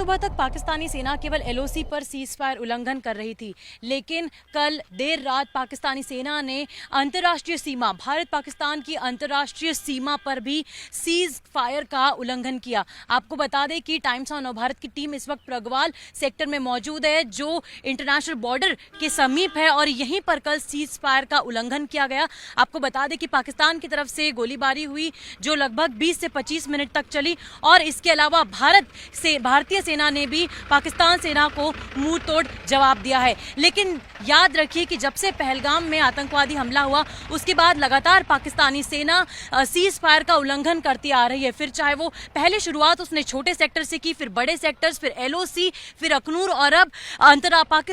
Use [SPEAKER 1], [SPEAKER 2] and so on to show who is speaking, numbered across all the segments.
[SPEAKER 1] सुबह तक पाकिस्तानी सेना केवल एलओसी पर सीज फायर उल्लंघन कर रही थी, लेकिन कल देर रात पाकिस्तानी सेना ने अंतर्राष्ट्रीय सीमा, भारत पाकिस्तान की अंतर्राष्ट्रीय सीमा पर भी सीज फायर का उल्लंघन किया। आपको बता दें कि टाइम्स ऑफ नवभारत की टीम इस वक्त प्रगवाल सेक्टर में मौजूद है, जो इंटरनेशनल बॉर्डर के समीप है, और यहीं पर कल सीज फायर का उल्लंघन किया गया। आपको बता दें कि पाकिस्तान की तरफ से गोलीबारी हुई जो लगभग 20 से 25 मिनट तक चली, और इसके अलावा भारतीय सेना ने भी पाकिस्तान सेना को मुंह तोड़ जवाब दिया है। लेकिन याद रखिए कि जब से पहलगाम में आतंकवादी हमला हुआ उसके बाद लगातार पाकिस्तानी सेना सीज फायर का उल्लंघन करती आ रही है। फिर चाहे वो पहले शुरुआत उसने छोटे सेक्टर से की, फिर बड़े सेक्टर्स, फिर एलओसी, फिर अखनूर, और अब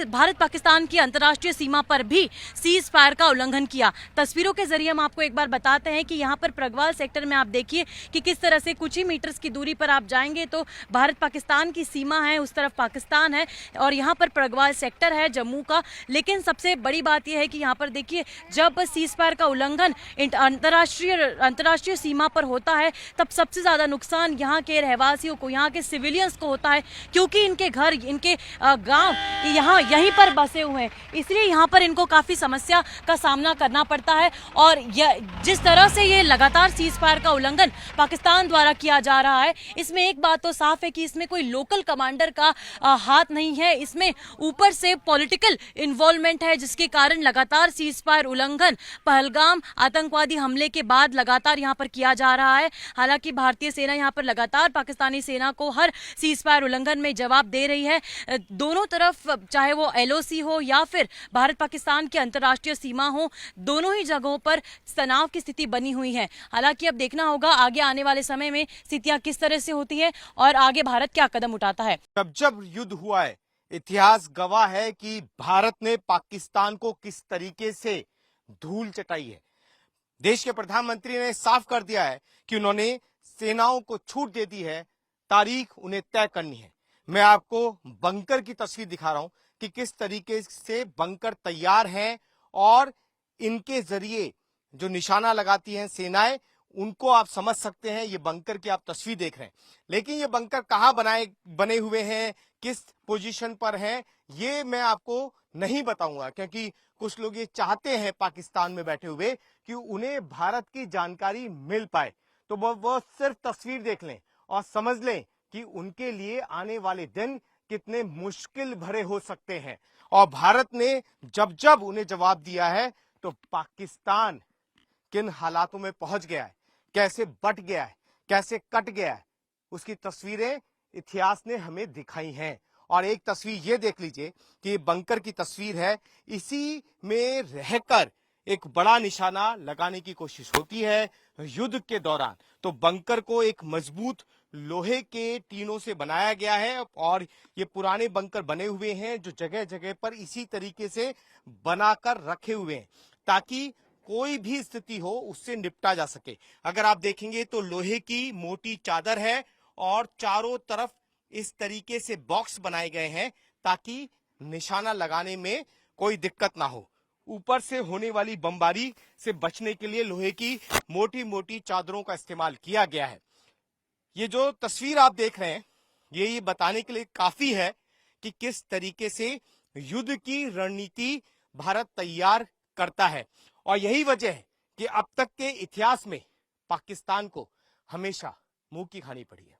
[SPEAKER 1] भारत पाकिस्तान की अंतर्राष्ट्रीय सीमा पर भी सीज फायर का उल्लंघन किया। तस्वीरों के जरिए हम आपको एक बार बताते हैं कि यहाँ पर प्रगवाल सेक्टर में आप देखिए कि किस तरह से कुछ ही मीटर्स की दूरी पर आप जाएंगे तो भारत पाकिस्तान की सीमा है, उस तरफ पाकिस्तान है, और यहाँ पर प्रगवाल सेक्टर है जम्मू का। लेकिन सबसे बड़ी बात यह है कि यहाँ पर देखिए, जब सीज फायर का उल्लंघन अंतर्राष्ट्रीय सीमा पर होता है तब सबसे ज्यादा नुकसान यहाँ के रहवासियों को, यहाँ के सिविलियंस को होता है, क्योंकि इनके घर, इनके गांव यहीं पर बसे हुए हैं, इसलिए यहाँ पर इनको काफी समस्या का सामना करना पड़ता है। और जिस तरह से ये लगातार सीज फायर का उल्लंघन पाकिस्तान द्वारा किया जा रहा है, इसमें एक बात तो साफ है कि इसमें कोई लोकल कमांडर का हाथ नहीं है, इसमें ऊपर से पॉलिटिकल इन्वॉल्वमेंट है, जिसके कारण लगातार सीज फायर उल्लंघन पहलगाम आतंकवादी हमले के बाद लगातार यहां पर किया जा रहा है। हालांकि भारतीय सेना यहां पर लगातार पाकिस्तानी सेना को हर सीज फायर उल्लंघन में जवाब दे रही है। दोनों तरफ, चाहे वो एलओसी हो या फिर भारत पाकिस्तान की अंतर्राष्ट्रीय सीमा हो, दोनों ही जगहों पर तनाव की स्थिति बनी हुई है। हालांकि अब देखना होगा आगे आने वाले समय में स्थितियां किस तरह से होती है और आगे भारत क्या कदम उठाता है।
[SPEAKER 2] जब युद्ध हुआ है, इतिहास गवाह है कि भारत ने पाकिस्तान को किस तरीके से धूल चटाई है। देश के प्रधानमंत्री ने साफ कर दिया है कि उन्होंने सेनाओं को छूट दे दी है, तारीख उन्हें तय करनी है। मैं आपको बंकर की तस्वीर दिखा रहा हूं कि किस तरीके से बंकर तैयार हैं, और इनके जरिए जो निशाना लगाती हैं सेनाएं, उनको आप समझ सकते हैं। ये बंकर की आप तस्वीर देख रहे हैं, लेकिन ये बंकर कहां बने हुए हैं, किस पोजीशन पर हैं, ये मैं आपको नहीं बताऊंगा, क्योंकि कुछ लोग ये चाहते हैं पाकिस्तान में बैठे हुए कि उन्हें भारत की जानकारी मिल पाए, तो वो सिर्फ तस्वीर देख लें और समझ लें कि उनके लिए आने वाले दिन कितने मुश्किल भरे हो सकते हैं। और भारत ने जब जब उन्हें जवाब दिया है तो पाकिस्तान किन हालातों में पहुंच गया है, कैसे बट गया है, कैसे कट गया है, उसकी तस्वीरें इतिहास ने हमें दिखाई हैं। और एक तस्वीर ये देख लीजिए कि ये बंकर की तस्वीर है, इसी में रहकर एक बड़ा निशाना लगाने की कोशिश होती है युद्ध के दौरान। तो बंकर को एक मजबूत लोहे के टीनों से बनाया गया है, और ये पुराने बंकर बने हुए हैं जो जगह जगह पर इसी तरीके से बनाकर रखे हुए हैं, ताकि कोई भी स्थिति हो उससे निपटा जा सके। अगर आप देखेंगे तो लोहे की मोटी चादर है और चारों तरफ इस तरीके से बॉक्स बनाए गए हैं ताकि निशाना लगाने में कोई दिक्कत ना हो। ऊपर से होने वाली बमबारी से बचने के लिए लोहे की मोटी मोटी चादरों का इस्तेमाल किया गया है। ये जो तस्वीर आप देख रहे हैं, ये बताने के लिए काफी है कि किस तरीके से युद्ध की रणनीति भारत तैयार करता है। और यही वजह है कि अब तक के इतिहास में पाकिस्तान को हमेशा मुंह की खानी पड़ी है।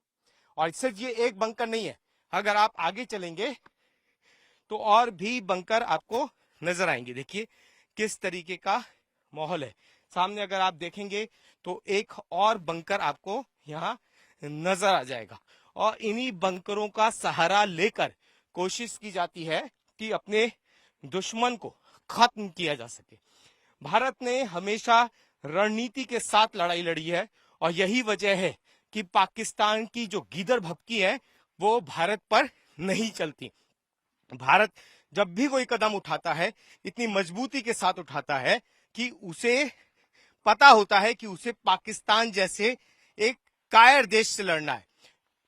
[SPEAKER 2] और सिर्फ ये एक बंकर नहीं है, अगर आप आगे चलेंगे तो और भी बंकर आपको नजर आएंगे। देखिए किस तरीके का माहौल है। सामने अगर आप देखेंगे तो एक और बंकर आपको यहाँ नजर आ जाएगा, और इन्हीं बंकरों का सहारा लेकर कोशिश की जाती है कि अपने दुश्मन को खत्म किया जा सके। भारत ने हमेशा रणनीति के साथ लड़ाई लड़ी है, और यही वजह है कि पाकिस्तान की जो गीदड़ भभकी है वो भारत पर नहीं चलती। भारत जब भी कोई कदम उठाता है इतनी मजबूती के साथ उठाता है कि उसे पता होता है कि उसे पाकिस्तान जैसे एक कायर देश से लड़ना है।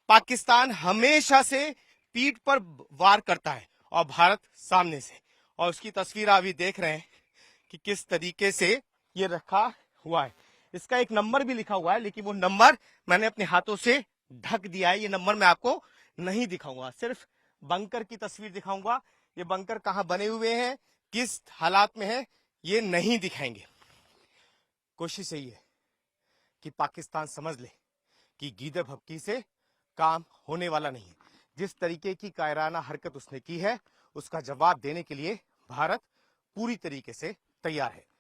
[SPEAKER 2] पाकिस्तान हमेशा से पीठ पर वार करता है और भारत सामने से। और उसकी तस्वीर आप भी देख रहे हैं कि किस तरीके से ये रखा हुआ है। इसका एक नंबर भी लिखा हुआ है, लेकिन वो नंबर मैंने अपने हाथों से ढक दिया है, ये नंबर मैं आपको नहीं दिखाऊंगा, सिर्फ बंकर की तस्वीर दिखाऊंगा। ये बंकर कहां बने हुए हैं, किस हालात में है, ये नहीं दिखाएंगे। कोशिश यही है कि पाकिस्तान समझ ले कि गीदड़ भभकी से काम होने वाला नहीं है। जिस तरीके की कायराना हरकत उसने की है, उसका जवाब देने के लिए भारत पूरी तरीके से तैयार है।